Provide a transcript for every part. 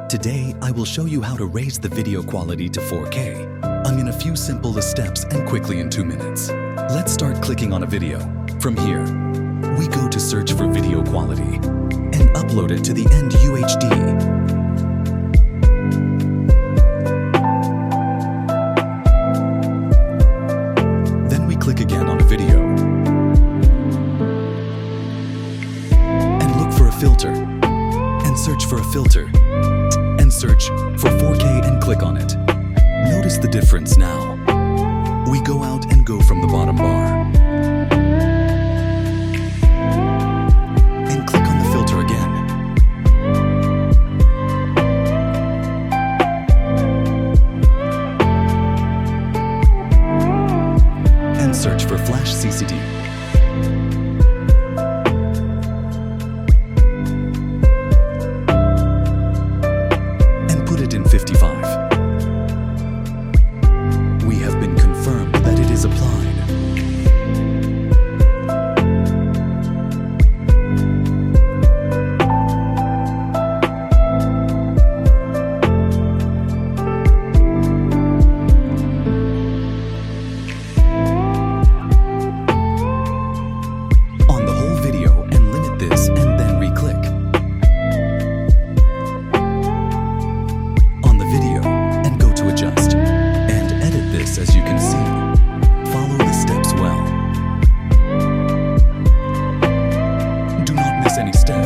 Today, I will show you how to raise the video quality to 4K. I'm in a few simple steps and quickly in 2 minutes. Let's start clicking on a video. From here, we go to search for video quality and upload it to the end UHD. Then we click again on a video and look for a filter and search for a filter and search for 4K and click on it. Notice the difference now. We go out and go from the bottom bar and click on the filter again. And search for Flash CCD. And put it in 55. We have been confirmed that it is applied. On the whole video and limit this and then re-click. On the video and go to adjust. As you can see, follow the steps well. Do not miss any step.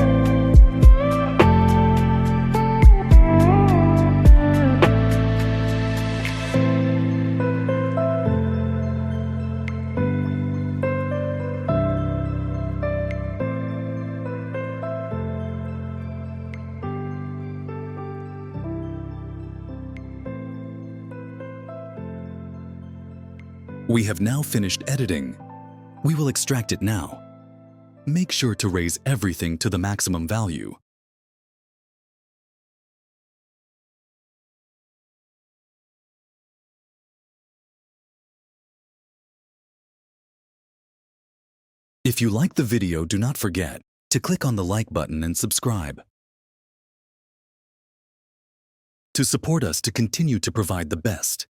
We have now finished editing. We will extract it now. Make sure to raise everything to the maximum value. If you like the video, do not forget to click on the like button and subscribe. To support us to continue to provide the best.